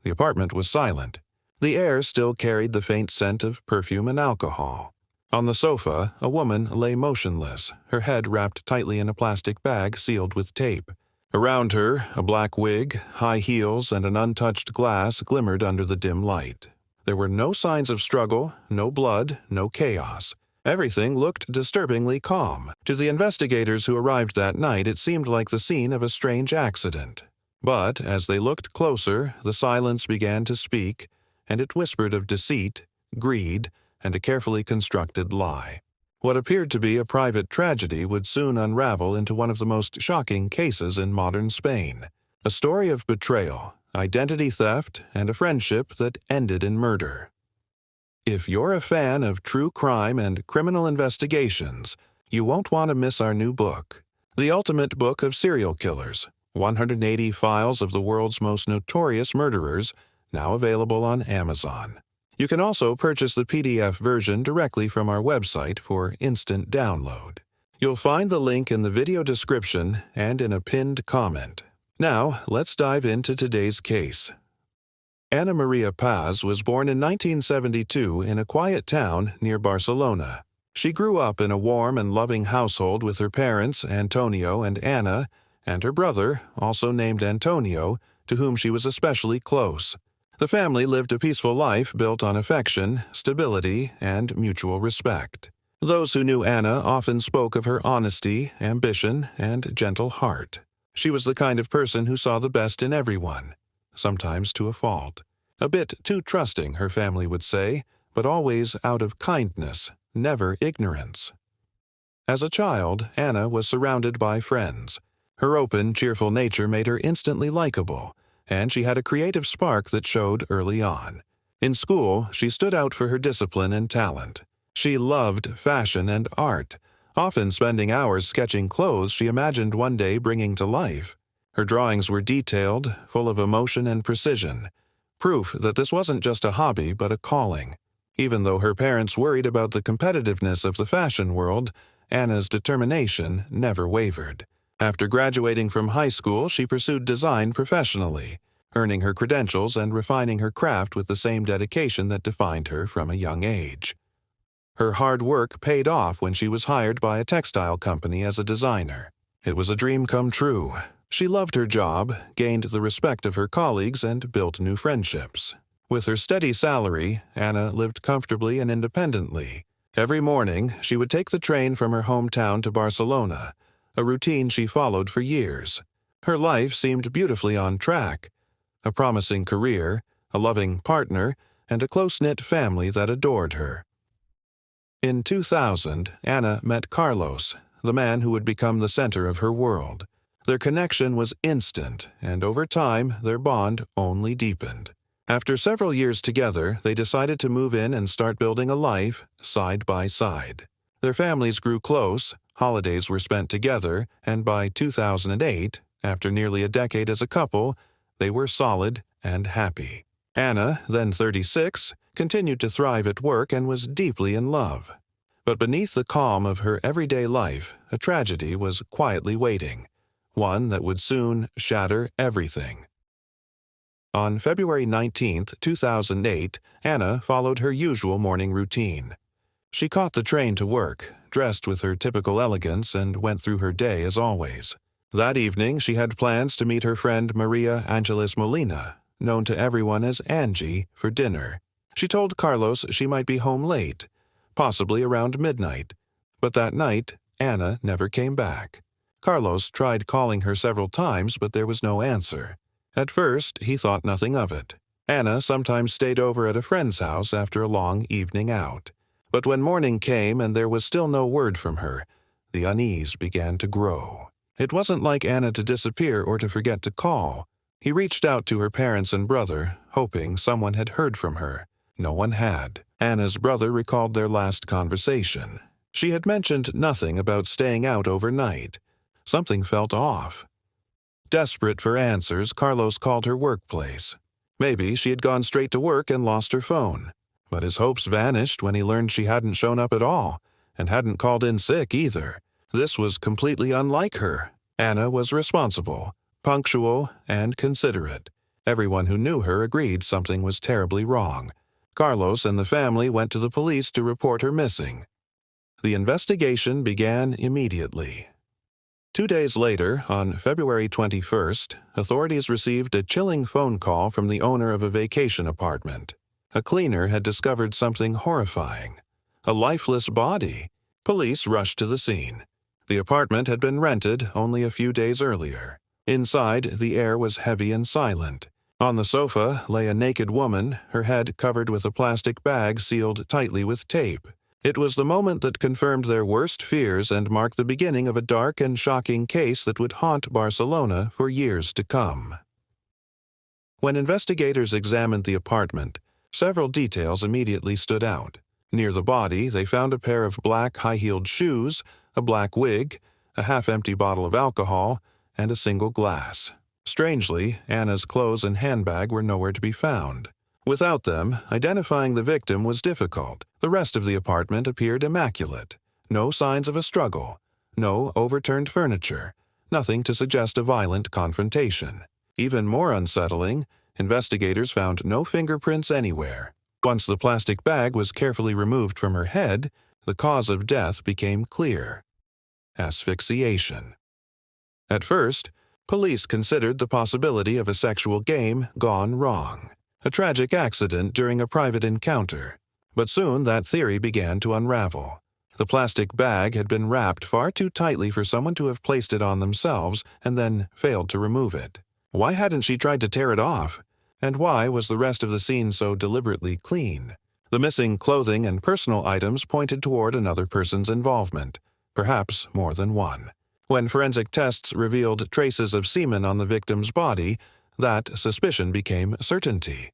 The apartment was silent. The air still carried the faint scent of perfume and alcohol. On the sofa, a woman lay motionless, her head wrapped tightly in a plastic bag sealed with tape. Around her, a black wig, high heels, and an untouched glass glimmered under the dim light. There were no signs of struggle, no blood, no chaos. Everything looked disturbingly calm. To the investigators who arrived that night, it seemed like the scene of a strange accident. But as they looked closer, the silence began to speak, and it whispered of deceit, greed, and a carefully constructed lie. What appeared to be a private tragedy would soon unravel into one of the most shocking cases in modern Spain. A story of betrayal, identity theft, and a friendship that ended in murder. If you're a fan of true crime and criminal investigations, you won't want to miss our new book, The Ultimate Book of Serial Killers, 180 Files of the World's Most Notorious Murderers, now available on Amazon. You can also purchase the PDF version directly from our website for instant download. You'll find the link in the video description and in a pinned comment. Now, let's dive into today's case. Maria Paz was born in 1972 in a quiet town near Barcelona. She grew up in a warm and loving household with her parents, Antonio and Ana, and her brother, also named Antonio, to whom she was especially close. The family lived a peaceful life built on affection, stability, and mutual respect. Those who knew Ana often spoke of her honesty, ambition, and gentle heart. She was the kind of person who saw the best in everyone, sometimes to a fault. A bit too trusting, her family would say, but always out of kindness, never ignorance. As a child, Ana was surrounded by friends. Her open, cheerful nature made her instantly likable, and she had a creative spark that showed early on. In school, she stood out for her discipline and talent. She loved fashion and art, often spending hours sketching clothes she imagined one day bringing to life. Her drawings were detailed, full of emotion and precision, proof that this wasn't just a hobby but a calling. Even though her parents worried about the competitiveness of the fashion world, Ana's determination never wavered. After graduating from high school, she pursued design professionally, earning her credentials and refining her craft with the same dedication that defined her from a young age. Her hard work paid off when she was hired by a textile company as a designer. It was a dream come true. She loved her job, gained the respect of her colleagues, and built new friendships. With her steady salary, Ana lived comfortably and independently. Every morning, she would take the train from her hometown to Barcelona, a routine she followed for years. Her life seemed beautifully on track. A promising career, a loving partner, and a close-knit family that adored her. In 2000, Ana met Carlos, the man who would become the center of her world. Their connection was instant, and over time, their bond only deepened. After several years together, they decided to move in and start building a life side by side. Their families grew close, holidays were spent together, and by 2008, after nearly a decade as a couple, they were solid and happy. Ana, then 36, continued to thrive at work and was deeply in love. But beneath the calm of her everyday life, a tragedy was quietly waiting, one that would soon shatter everything. On February 19, 2008, Ana followed her usual morning routine. She caught the train to work, dressed with her typical elegance, and went through her day as always. That evening, she had plans to meet her friend María Ángeles Molina, known to everyone as Angie, for dinner. She told Carlos she might be home late, possibly around midnight. But that night, Ana never came back. Carlos tried calling her several times, but there was no answer. At first, he thought nothing of it. Ana sometimes stayed over at a friend's house after a long evening out. But when morning came and there was still no word from her, the unease began to grow. It wasn't like Ana to disappear or to forget to call. He reached out to her parents and brother, hoping someone had heard from her. No one had. Ana's brother recalled their last conversation. She had mentioned nothing about staying out overnight. Something felt off. Desperate for answers, Carlos called her workplace. Maybe she had gone straight to work and lost her phone. But his hopes vanished when he learned she hadn't shown up at all, and hadn't called in sick either. This was completely unlike her. Ana was responsible, punctual, and considerate. Everyone who knew her agreed something was terribly wrong. Carlos and the family went to the police to report her missing. The investigation began immediately. 2 days later, on February 21st, authorities received a chilling phone call from the owner of a vacation apartment. A cleaner had discovered something horrifying: a lifeless body. Police rushed to the scene. The apartment had been rented only a few days earlier. Inside, the air was heavy and silent. On the sofa lay a naked woman, her head covered with a plastic bag sealed tightly with tape. It was the moment that confirmed their worst fears and marked the beginning of a dark and shocking case that would haunt Barcelona for years to come. When investigators examined the apartment, several details immediately stood out. Near the body, they found a pair of black high-heeled shoes, a black wig, a half-empty bottle of alcohol, and a single glass. Strangely, Anna's clothes and handbag were nowhere to be found. Without them, identifying the victim was difficult. The rest of the apartment appeared immaculate. No signs of a struggle, no overturned furniture, nothing to suggest a violent confrontation. Even more unsettling, investigators found no fingerprints anywhere. Once the plastic bag was carefully removed from her head, the cause of death became clear: asphyxiation. At first, police considered the possibility of a sexual game gone wrong, a tragic accident during a private encounter. But soon that theory began to unravel. The plastic bag had been wrapped far too tightly for someone to have placed it on themselves and then failed to remove it. Why hadn't she tried to tear it off? And why was the rest of the scene so deliberately clean? The missing clothing and personal items pointed toward another person's involvement, perhaps more than one. When forensic tests revealed traces of semen on the victim's body, that suspicion became certainty.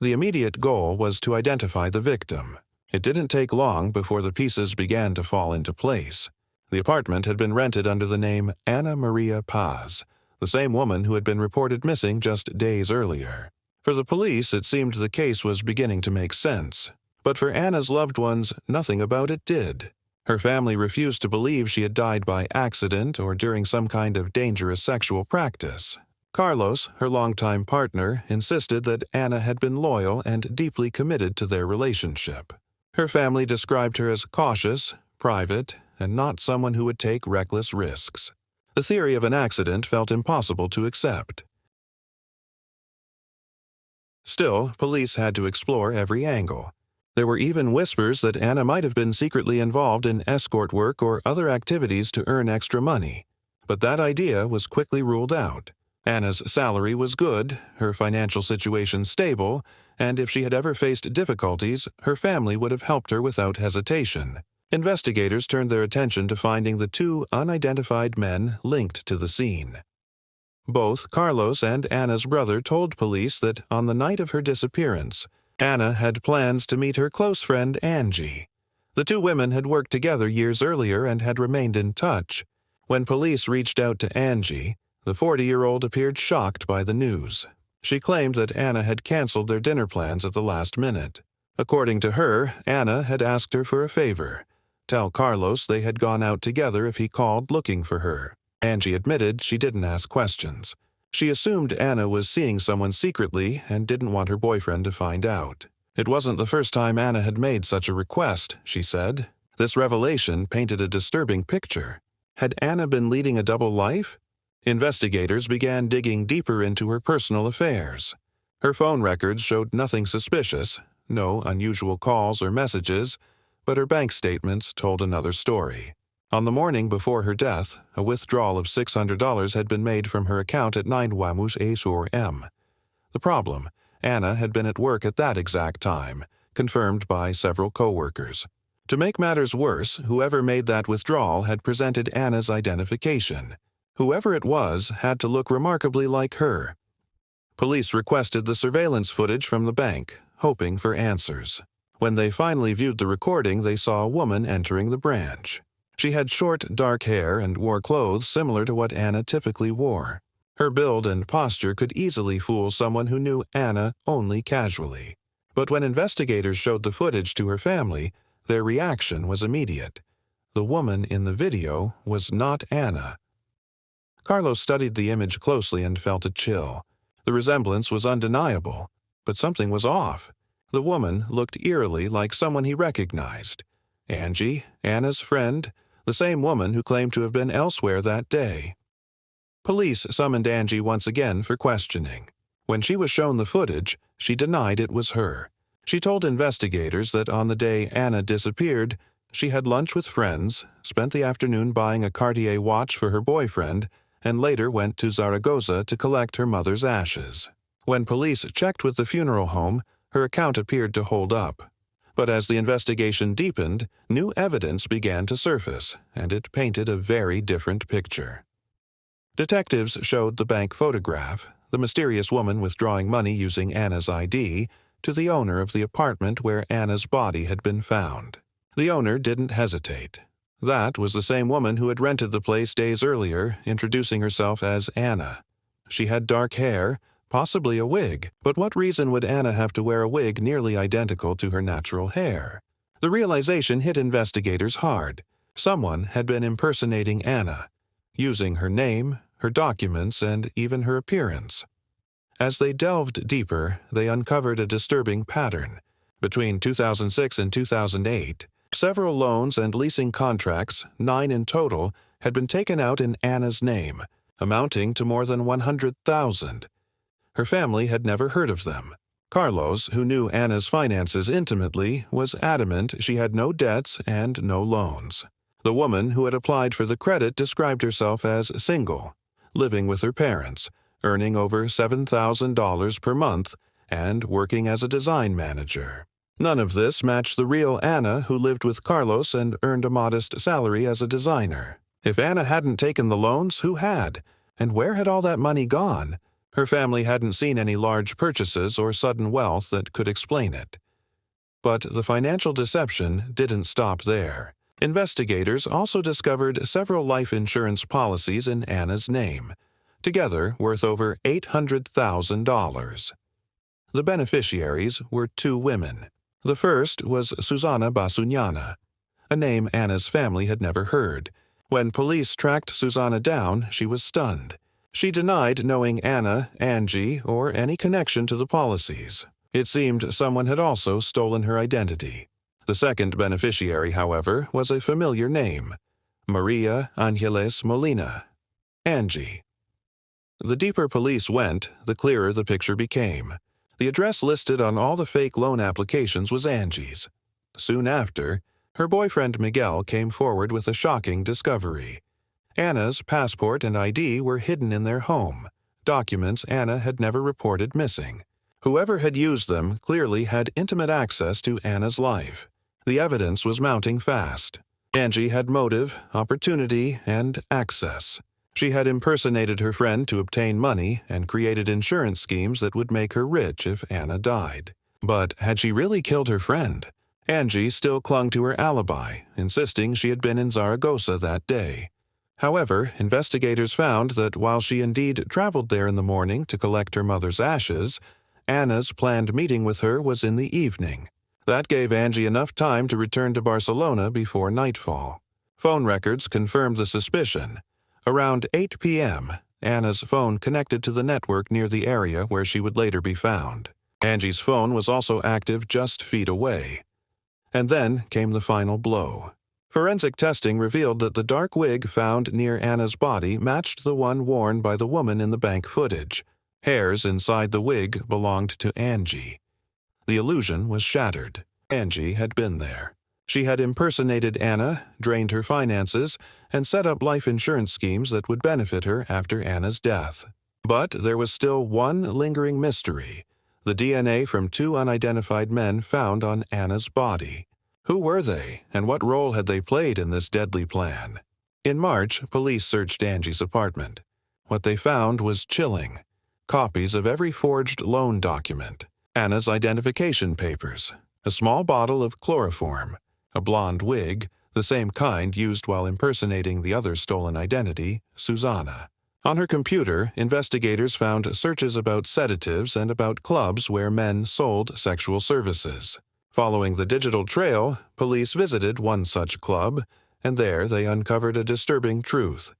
The immediate goal was to identify the victim. It didn't take long before the pieces began to fall into place. The apartment had been rented under the name Maria Paz, the same woman who had been reported missing just days earlier. For the police, it seemed the case was beginning to make sense. But for Anna's loved ones, nothing about it did. Her family refused to believe she had died by accident or during some kind of dangerous sexual practice. Carlos, her longtime partner, insisted that Anna had been loyal and deeply committed to their relationship. Her family described her as cautious, private, and not someone who would take reckless risks. The theory of an accident felt impossible to accept. Still, police had to explore every angle. There were even whispers that Anna might have been secretly involved in escort work or other activities to earn extra money. But that idea was quickly ruled out. Anna's salary was good, her financial situation stable, and if she had ever faced difficulties, her family would have helped her without hesitation. Investigators turned their attention to finding the two unidentified men linked to the scene. Both Carlos and Anna's brother told police that on the night of her disappearance, Anna had plans to meet her close friend Angie. The two women had worked together years earlier and had remained in touch. When police reached out to Angie, the 40-year-old appeared shocked by the news. She claimed that Anna had canceled their dinner plans at the last minute. According to her, Anna had asked her for a favor: tell Carlos they had gone out together if he called looking for her. Angie admitted she didn't ask questions. She assumed Anna was seeing someone secretly and didn't want her boyfriend to find out. It wasn't the first time Anna had made such a request, she said. This revelation painted a disturbing picture. Had Anna been leading a double life? Investigators began digging deeper into her personal affairs. Her phone records showed nothing suspicious, no unusual calls or messages, but her bank statements told another story. On the morning before her death, a withdrawal of $600 had been made from her account at 9 Wamus-A-Sur-M. The problem: Anna had been at work at that exact time, confirmed by several co-workers. To make matters worse, whoever made that withdrawal had presented Anna's identification. Whoever it was had to look remarkably like her. Police requested the surveillance footage from the bank, hoping for answers. When they finally viewed the recording, they saw a woman entering the branch. She had short, dark hair and wore clothes similar to what Anna typically wore. Her build and posture could easily fool someone who knew Anna only casually. But when investigators showed the footage to her family, their reaction was immediate. The woman in the video was not Anna. Carlos studied the image closely and felt a chill. The resemblance was undeniable, but something was off. The woman looked eerily like someone he recognized. Angie, Anna's friend, the same woman who claimed to have been elsewhere that day. Police summoned Angie once again for questioning. When she was shown the footage, she denied it was her. She told investigators that on the day Anna disappeared, she had lunch with friends, spent the afternoon buying a Cartier watch for her boyfriend, and later went to Zaragoza to collect her mother's ashes. When police checked with the funeral home, her account appeared to hold up. But as the investigation deepened, new evidence began to surface, and it painted a very different picture. Detectives showed the bank photograph, the mysterious woman withdrawing money using Anna's ID, to the owner of the apartment where Anna's body had been found. The owner didn't hesitate. That was the same woman who had rented the place days earlier, introducing herself as Anna. She had dark hair, possibly a wig, but what reason would Anna have to wear a wig nearly identical to her natural hair? The realization hit investigators hard. Someone had been impersonating Anna, using her name, her documents, and even her appearance. As they delved deeper, they uncovered a disturbing pattern. Between 2006 and 2008, several loans and leasing contracts, 9 in total, had been taken out in Anna's name, amounting to more than $100,000. Her family had never heard of them. Carlos, who knew Anna's finances intimately, was adamant she had no debts and no loans. The woman who had applied for the credit described herself as single, living with her parents, earning over $7,000 per month, and working as a design manager. None of this matched the real Anna who lived with Carlos and earned a modest salary as a designer. If Anna hadn't taken the loans, who had? And where had all that money gone? Her family hadn't seen any large purchases or sudden wealth that could explain it. But the financial deception didn't stop there. Investigators also discovered several life insurance policies in Anna's name, together worth over $800,000. The beneficiaries were 2 women. The first was Susana Basunyana, a name Anna's family had never heard. When police tracked Susana down, she was stunned. She denied knowing Anna, Angie, or any connection to the policies. It seemed someone had also stolen her identity. The second beneficiary, however, was a familiar name, María Ángeles Molina, Angie. The deeper police went, the clearer the picture became. The address listed on all the fake loan applications was Angie's. Soon after, her boyfriend Miguel came forward with a shocking discovery. Anna's passport and ID were hidden in their home, documents Anna had never reported missing. Whoever had used them clearly had intimate access to Anna's life. The evidence was mounting fast. Angie had motive, opportunity, and access. She had impersonated her friend to obtain money and created insurance schemes that would make her rich if Anna died. But had she really killed her friend? Angie still clung to her alibi, insisting she had been in Zaragoza that day. However, investigators found that while she indeed traveled there in the morning to collect her mother's ashes, Anna's planned meeting with her was in the evening. That gave Angie enough time to return to Barcelona before nightfall. Phone records confirmed the suspicion. Around 8 p.m., Anna's phone connected to the network near the area where she would later be found. Angie's phone was also active just feet away. And then came the final blow. Forensic testing revealed that the dark wig found near Anna's body matched the one worn by the woman in the bank footage. Hairs inside the wig belonged to Angie. The illusion was shattered. Angie had been there. She had impersonated Anna, drained her finances, and set up life insurance schemes that would benefit her after Anna's death. But there was still one lingering mystery: the DNA from 2 unidentified men found on Anna's body. Who were they, and what role had they played in this deadly plan? In March, police searched Angie's apartment. What they found was chilling. Copies of every forged loan document, Anna's identification papers, a small bottle of chloroform, a blonde wig, the same kind used while impersonating the other stolen identity, Susana. On her computer, investigators found searches about sedatives and about clubs where men sold sexual services. Following the digital trail, police visited one such club, and there they uncovered a disturbing truth.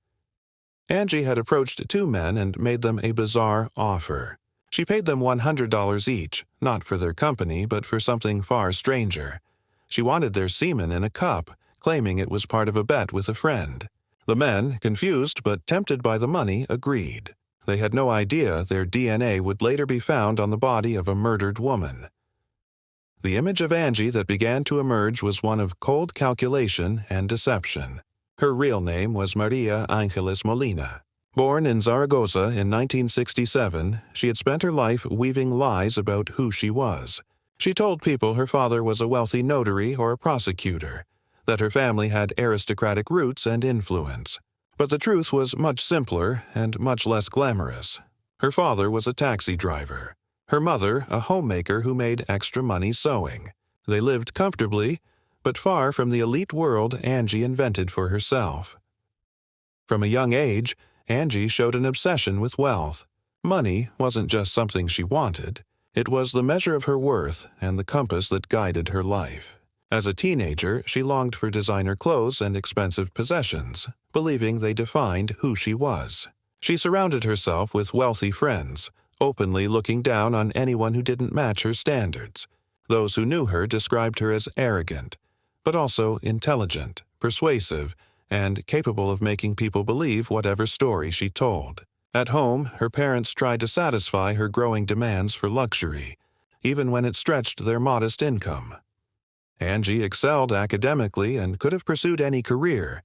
Angie had approached 2 men and made them a bizarre offer. She paid them $100 each, not for their company, but for something far stranger. She wanted their semen in a cup, claiming it was part of a bet with a friend. The men, confused but tempted by the money, agreed. They had no idea their DNA would later be found on the body of a murdered woman. The image of Angie that began to emerge was one of cold calculation and deception. Her real name was María Ángeles Molina. Born in Zaragoza in 1967, she had spent her life weaving lies about who she was. She told people her father was a wealthy notary or a prosecutor, that her family had aristocratic roots and influence. But the truth was much simpler and much less glamorous. Her father was a taxi driver. Her mother, a homemaker who made extra money sewing. They lived comfortably, but far from the elite world Angie invented for herself. From a young age, Angie showed an obsession with wealth. Money wasn't just something she wanted. It was the measure of her worth and the compass that guided her life. As a teenager, she longed for designer clothes and expensive possessions, believing they defined who she was. She surrounded herself with wealthy friends, openly looking down on anyone who didn't match her standards. Those who knew her described her as arrogant, but also intelligent, persuasive, and capable of making people believe whatever story she told. At home, her parents tried to satisfy her growing demands for luxury, even when it stretched their modest income. Angie excelled academically and could have pursued any career,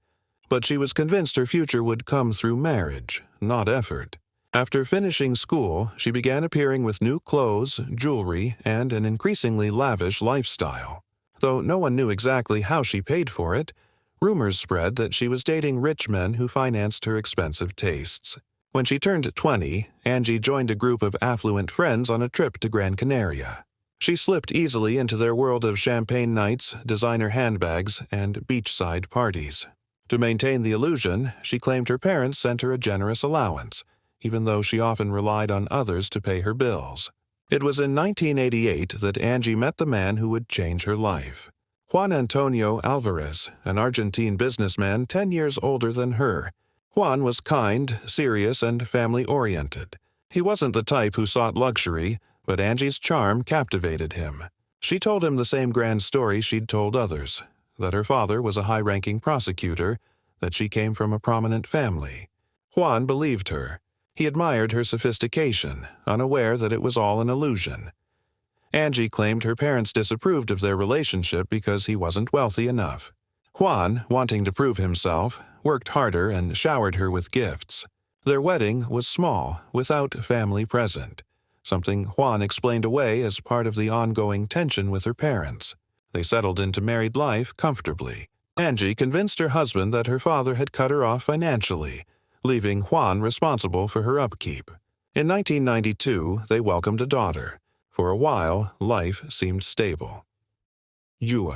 but she was convinced her future would come through marriage, not effort. After finishing school, she began appearing with new clothes, jewelry, and an increasingly lavish lifestyle. Though no one knew exactly how she paid for it, rumors spread that she was dating rich men who financed her expensive tastes. When she turned 20, Angie joined a group of affluent friends on a trip to Gran Canaria. She slipped easily into their world of champagne nights, designer handbags, and beachside parties. To maintain the illusion, she claimed her parents sent her a generous allowance, even though she often relied on others to pay her bills. It was in 1988 that Angie met the man who would change her life. Juan Antonio Alvarez, an Argentine businessman 10 years older than her. Juan was kind, serious, and family-oriented. He wasn't the type who sought luxury, but Angie's charm captivated him. She told him the same grand story she'd told others, that her father was a high-ranking prosecutor, that she came from a prominent family. Juan believed her. He admired her sophistication, unaware that it was all an illusion. Angie claimed her parents disapproved of their relationship because he wasn't wealthy enough. Juan, wanting to prove himself, worked harder and showered her with gifts. Their wedding was small, without family present, something Juan explained away as part of the ongoing tension with her parents. They settled into married life comfortably. Angie convinced her husband that her father had cut her off financially, leaving Juan responsible for her upkeep. In 1992, they welcomed a daughter. For a while, life seemed stable. Yue.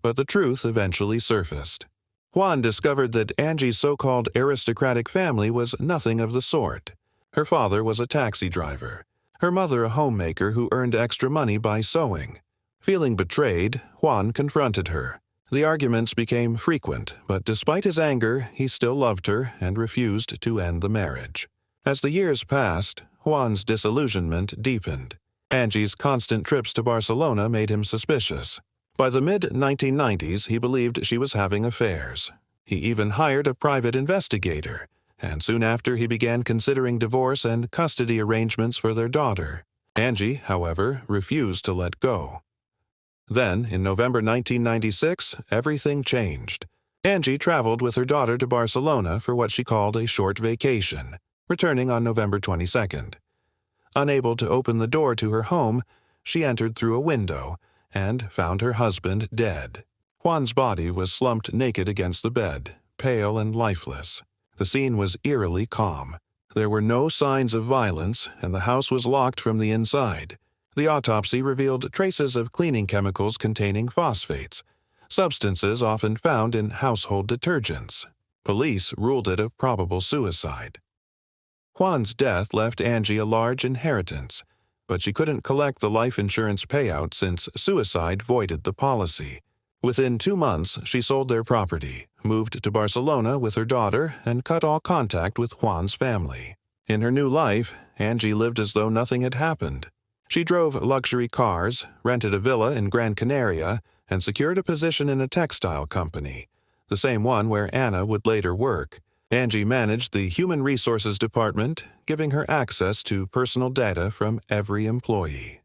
But the truth eventually surfaced. Juan discovered that Angie's so-called aristocratic family was nothing of the sort. Her father was a taxi driver, her mother a homemaker who earned extra money by sewing. Feeling betrayed, Juan confronted her. The arguments became frequent, but despite his anger, he still loved her and refused to end the marriage. As the years passed, Juan's disillusionment deepened. Angie's constant trips to Barcelona made him suspicious. By the mid-1990s, he believed she was having affairs. He even hired a private investigator, and soon after he began considering divorce and custody arrangements for their daughter. Angie, however, refused to let go. Then, in November 1996, everything changed. Angie traveled with her daughter to Barcelona for what she called a short vacation, returning on November 22nd. Unable to open the door to her home, she entered through a window and found her husband dead. Juan's body was slumped naked against the bed, pale and lifeless. The scene was eerily calm. There were no signs of violence, and the house was locked from the inside. The autopsy revealed traces of cleaning chemicals containing phosphates, substances often found in household detergents. Police ruled it a probable suicide. Juan's death left Angie a large inheritance, but she couldn't collect the life insurance payout since suicide voided the policy. Within 2 months, she sold their property, moved to Barcelona with her daughter, and cut all contact with Juan's family. In her new life, Angie lived as though nothing had happened. She drove luxury cars, rented a villa in Gran Canaria, and secured a position in a textile company, the same one where Anna would later work. Angie managed the Human Resources Department, giving her access to personal data from every employee.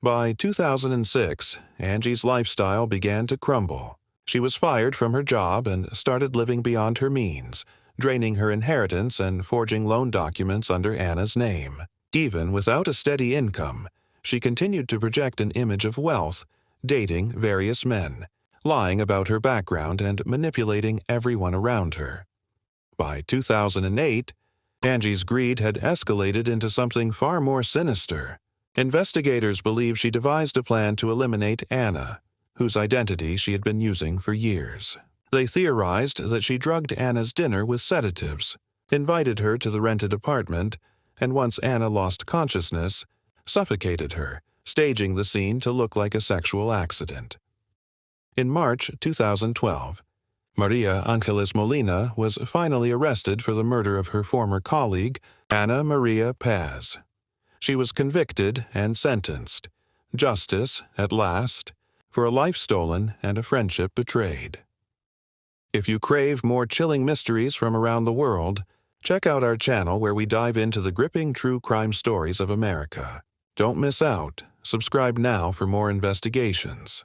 By 2006, Angie's lifestyle began to crumble. She was fired from her job and started living beyond her means, draining her inheritance and forging loan documents under Anna's name. Even without a steady income, she continued to project an image of wealth, dating various men, lying about her background and manipulating everyone around her. By 2008, Angie's greed had escalated into something far more sinister. Investigators believe she devised a plan to eliminate Anna, whose identity she had been using for years. They theorized that she drugged Anna's dinner with sedatives, invited her to the rented apartment, and once Anna lost consciousness, suffocated her, staging the scene to look like a sexual accident. In March 2012, María Ángeles Molina was finally arrested for the murder of her former colleague, Maria Paz. She was convicted and sentenced. Justice, at last, for a life stolen and a friendship betrayed. If you crave more chilling mysteries from around the world, check out our channel where we dive into the gripping true crime stories of America. Don't miss out. Subscribe now for more investigations.